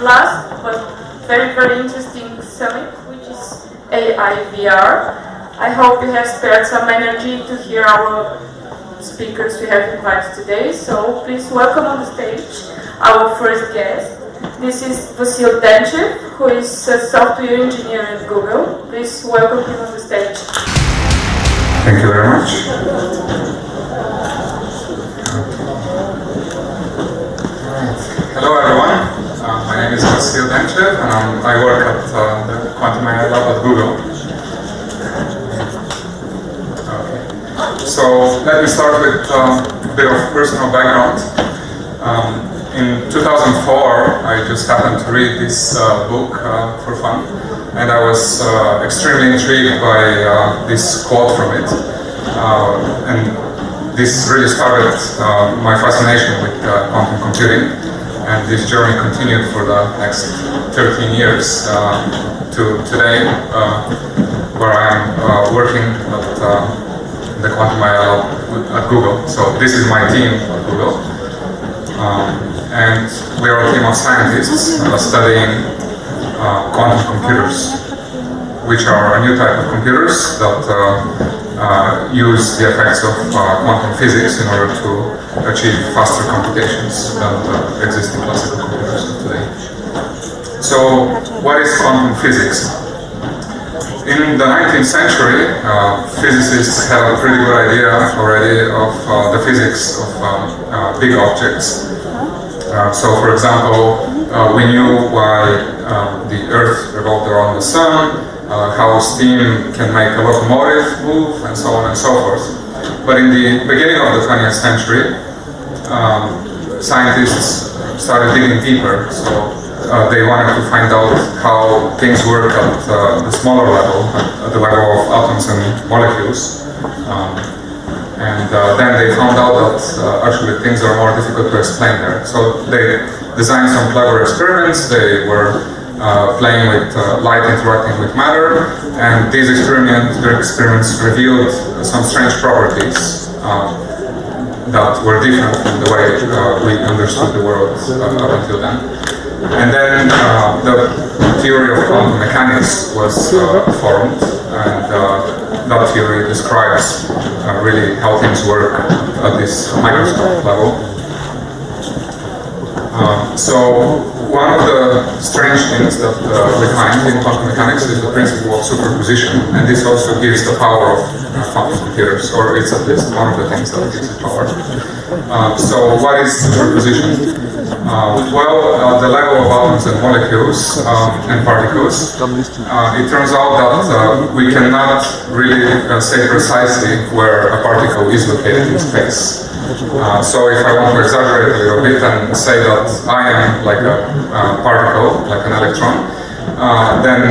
last but very, very interesting summit, which is AI/VR. I hope you have spared some energy to hear our speakers we have invited today. So please welcome on the stage our first guest. This is Vasil Denchev, who is a software engineer at Google. Please welcome him on the stage. Thank you very much. Hello everyone, my name is Vasil Denchev and I work at the Quantum AI Lab at Google. Okay. So let me start with a bit of personal background. In 2004, I just happened to read this book for fun, and I was extremely intrigued by this quote from it. And this really started my fascination with quantum computing, and this journey continued for the next 13 years to today, where I am working at the Quantum AI Lab at Google. So this is my team at Google. And we are a team of scientists studying quantum computers, which are a new type of computers that use the effects of quantum physics in order to achieve faster computations than the existing classical computers of today. So, what is quantum physics? In the 19th century, physicists had a pretty good idea already of the physics of big objects. So, for example, we knew why the Earth revolved around the Sun, how steam can make a locomotive move, and so on and so forth. But in the beginning of the 20th century, scientists started digging deeper. So they wanted to find out how things work at the smaller level, at the level of atoms and molecules. And then they found out that actually things are more difficult to explain there. So they designed some clever experiments. They were playing with light interacting with matter, and these experiments revealed some strange properties that were different from the way we understood the world up until then. And then the theory of quantum mechanics was formed, and that theory describes really how things work at this microscopic level. So one of the strange things that we find in quantum mechanics is the principle of superposition, and this also gives the power of quantum computers, or it's at least one of the things that gives it power. So what is superposition? Well, the level of atoms and molecules and particles, it turns out that we cannot really say precisely where a particle is located in space. So if I want to exaggerate a little bit and say that I am like a particle, like an electron, then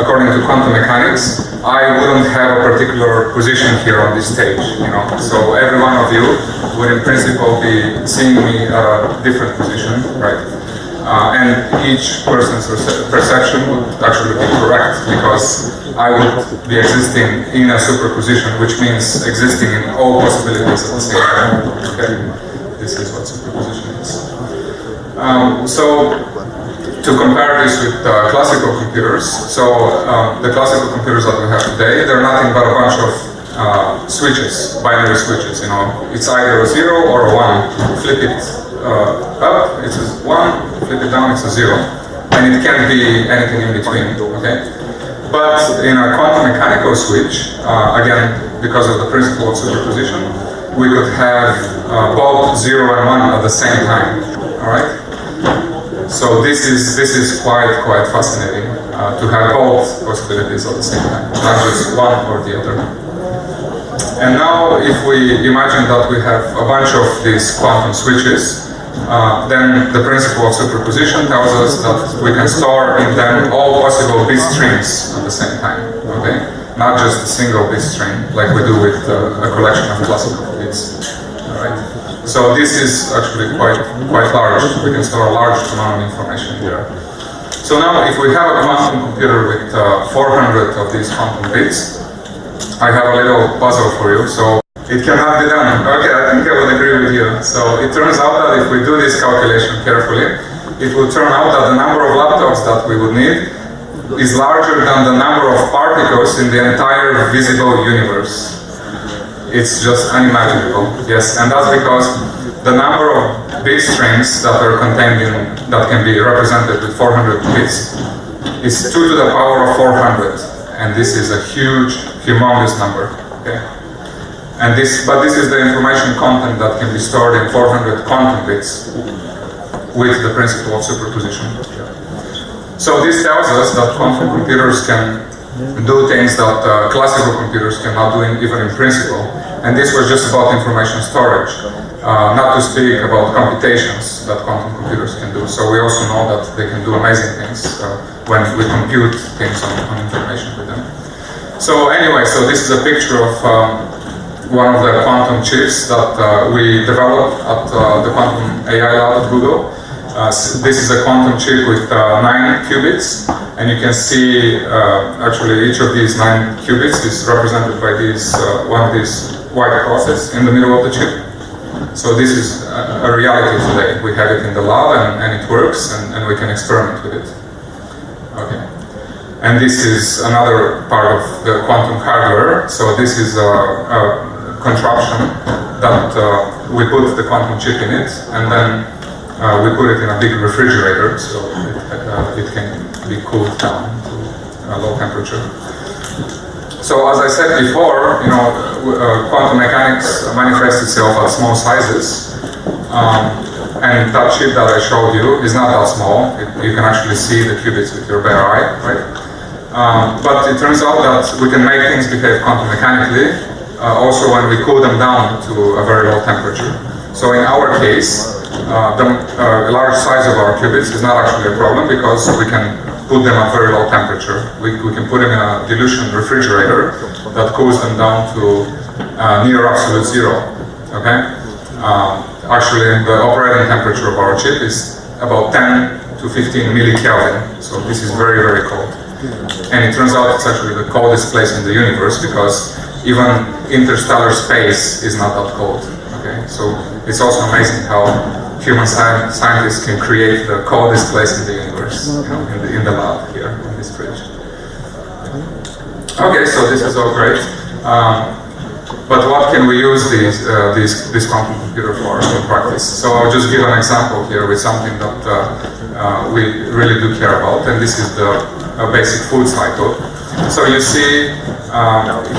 according to quantum mechanics, I wouldn't have a particular position here on this stage, you know. So every one of you would in principle be seeing me at a different position, right? And each person's perception would actually be correct, because I would be existing in a superposition, which means existing in all possibilities at the same time. Okay? This is what superposition is. So to compare this with classical computers, so the classical computers that we have today, they're nothing but a bunch of switches, binary switches, you know. It's either a 0 or a 1. Flip it up, it's a 1, flip it down, it's a 0. And it can't be anything in between, okay? But in a quantum mechanical switch, again, because of the principle of superposition, we could have both 0 and 1 at the same time, alright? So this is quite fascinating, to have both possibilities at the same time, not just one or the other. And now, if we imagine that we have a bunch of these quantum switches, then the principle of superposition tells us that we can store in them all possible bit streams at the same time, okay? Not just a single bit stream, like we do with a collection of classical bits, all right? So this is actually quite large. We can store a large amount of information here. So now, if we have a quantum computer with 400 of these quantum bits, I have a little puzzle for you. So it cannot be done. Okay, I think I would agree with you. So it turns out that if we do this calculation carefully, it would turn out that the number of laptops that we would need is larger than the number of particles in the entire visible universe. It's just unimaginable, yes, and that's because the number of bit strings that are contained in, that can be represented with 400 bits is 2 to the power of 400, and this is a huge, humongous number, okay? And but this is the information content that can be stored in 400 quantum bits with the principle of superposition. So this tells us that quantum computers can do things that classical computers cannot do even in principle. And this was just about information storage, not to speak about computations that quantum computers can do. So we also know that they can do amazing things when we compute things on information with them. So anyway, so this is a picture of one of the quantum chips that we developed at the Quantum AI Lab at Google. This is a quantum chip with 9 qubits, and you can see actually each of these 9 qubits is represented by one of these white crosses in the middle of the chip. So this is a reality today. We have it in the lab and it works, and we can experiment with it. Okay. And this is another part of the quantum hardware. So this is a contraption that we put the quantum chip in it, and then we put it in a big refrigerator, so it can be cooled down to a low temperature. So as I said before, quantum mechanics manifests itself at small sizes, and that chip that I showed you is not that small. You can actually see the qubits with your bare eye, right? But it turns out that we can make things behave quantum mechanically, also when we cool them down to a very low temperature. So in our case, the large size of our qubits is not actually a problem because we can put them at very low temperature. We can put them in a dilution refrigerator that cools them down to near absolute zero. Okay? Actually, the operating temperature of our chip is about 10 to 15 millikelvin. So this is very, very cold. And it turns out it's actually the coldest place in the universe because even interstellar space is not that cold. Okay? So it's also amazing how human scientists can create the coldest place in the universe, in the lab here, in this fridge. Okay, so this is all great. But what can we use this quantum computer for in practice? So I'll just give an example here with something that we really do care about, and this is the basic food cycle. So you see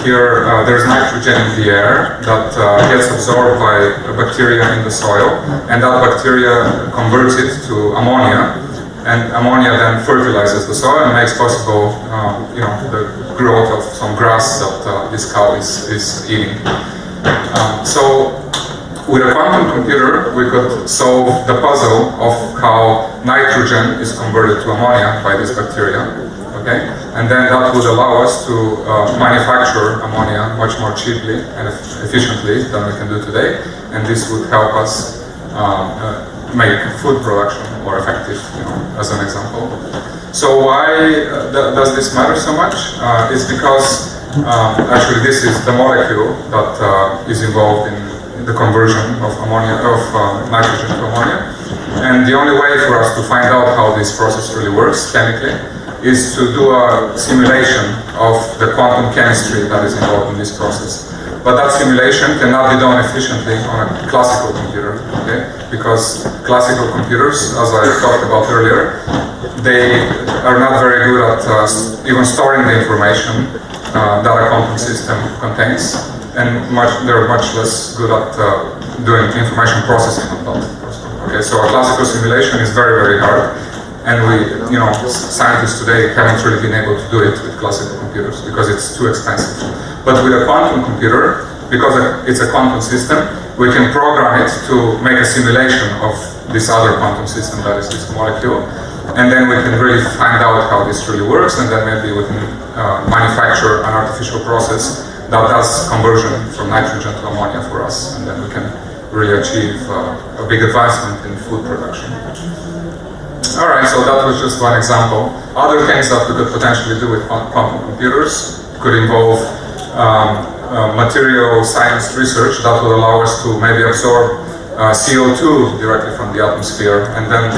here there's nitrogen in the air that gets absorbed by a bacteria in the soil, and that bacteria converts it to ammonia, and ammonia then fertilizes the soil and makes possible the growth of some grass that this cow is eating. So with a quantum computer we could solve the puzzle of how nitrogen is converted to ammonia by this bacteria. Okay? And then that would allow us to manufacture ammonia much more cheaply and efficiently than we can do today, and this would help us make food production more effective, as an example. So why does this matter so much? It's because actually this is the molecule that is involved in the conversion of nitrogen to ammonia, and the only way for us to find out how this process really works chemically is to do a simulation of the quantum chemistry that is involved in this process. But that simulation cannot be done efficiently on a classical computer, okay? Because classical computers, as I talked about earlier, they are not very good at even storing the information that a quantum system contains, and they're much less good at doing information processing on that. Okay, so a classical simulation is very, very hard. And scientists today haven't really been able to do it with classical computers because it's too expensive. But with a quantum computer, because it's a quantum system, we can program it to make a simulation of this other quantum system that is this molecule. And then we can really find out how this really works, and then maybe we can manufacture an artificial process that does conversion from nitrogen to ammonia for us. And then we can really achieve a big advancement in food production. Alright, so that was just one example. Other things that we could potentially do with quantum computers could involve material science research that would allow us to maybe absorb CO2 directly from the atmosphere, and then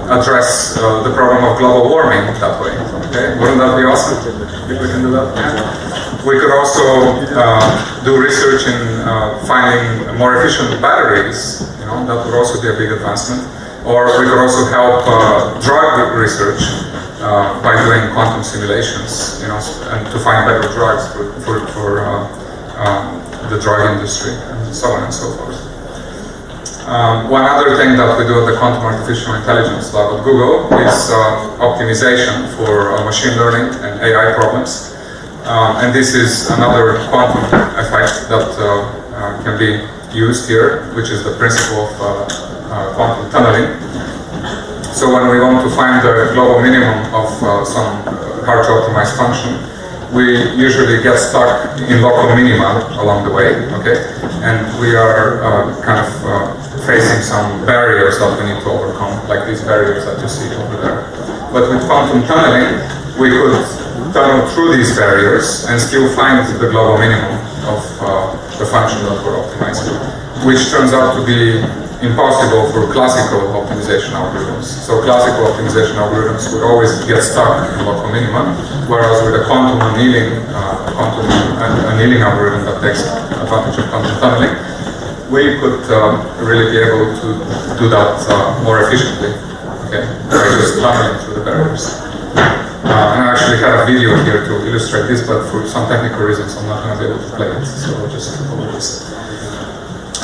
address the problem of global warming that way. Okay, wouldn't that be awesome if we can do that? Yeah. We could also do research in finding more efficient batteries. You know, that would also be a big advancement. Or we could also help drug research by doing quantum simulations, you know, and to find better drugs for the drug industry, and so on and so forth. One other thing that we do at the Quantum Artificial Intelligence Lab at Google is optimization for machine learning and AI problems. And this is another quantum effect that can be used here, which is the principle of quantum tunneling. So when we want to find the global minimum of some hard to optimize function, we usually get stuck in local minima along the way, okay? And we are kind of facing some barriers that we need to overcome, like these barriers that you see over there. But with quantum tunneling, we could tunnel through these barriers and still find the global minimum of the function that we're optimizing, which turns out to be impossible for classical optimization algorithms. So classical optimization algorithms would always get stuck in local minima, whereas with a quantum annealing algorithm that takes advantage of quantum tunneling, we could really be able to do that more efficiently, okay, by just tunneling through the barriers. And I actually have a video here to illustrate this, but for some technical reasons I'm not going to be able to play it, so I'll just hold this.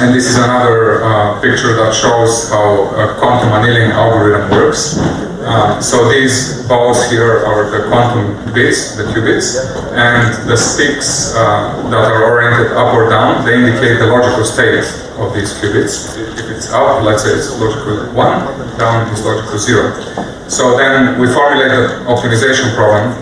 And this is another picture that shows how a quantum annealing algorithm works. So these balls here are the quantum bits, the qubits, and the sticks that are oriented up or down, they indicate the logical state of these qubits. If it's up, let's say it's logical 1, down is logical 0. So then we formulate the optimization problem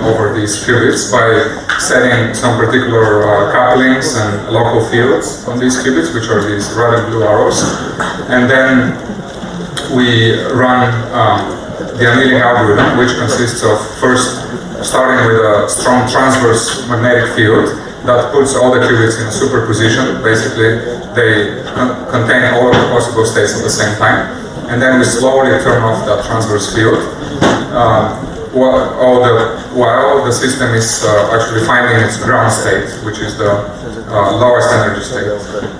over these qubits by setting some particular couplings and local fields on these qubits, which are these red and blue arrows. And then we run the annealing algorithm, which consists of first starting with a strong transverse magnetic field that puts all the qubits in a superposition. Basically, they contain all of the possible states at the same time. And then we slowly turn off that transverse field while the system is actually finding its ground state, which is the lowest energy state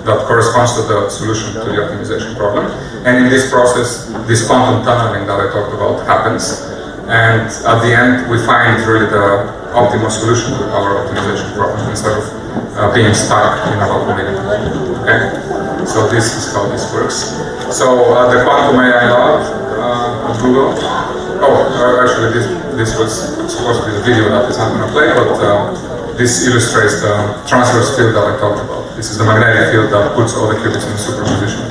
that corresponds to the solution to the optimization problem. And in this process, this quantum tunneling that I talked about happens. And at the end, we find really the optimal solution to our optimization problem instead of being stuck in a local minimum. Okay? So this is how this works. So the Quantum AI Lab at Google. Actually, this was supposed to be the video that is not going to play, but this illustrates the transverse field that I talked about. This is the magnetic field that puts all the qubits in superposition.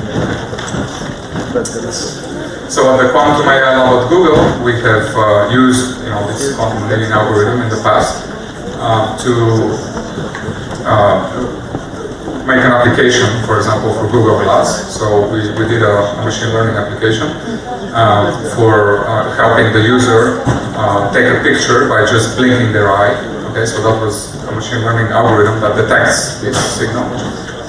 So at the Quantum AI Lab at Google, we have used this quantum annealing algorithm in the past to make an application, for example, for Google Glass. So we did a machine learning application for helping the user take a picture by just blinking their eye. Okay, so that was a machine learning algorithm that detects this signal.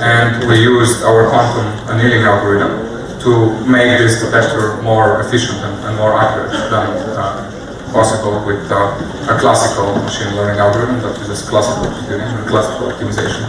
And we used our quantum annealing algorithm to make this detector more efficient and more accurate than possible with a classical machine learning algorithm that uses classical computing and classical optimization.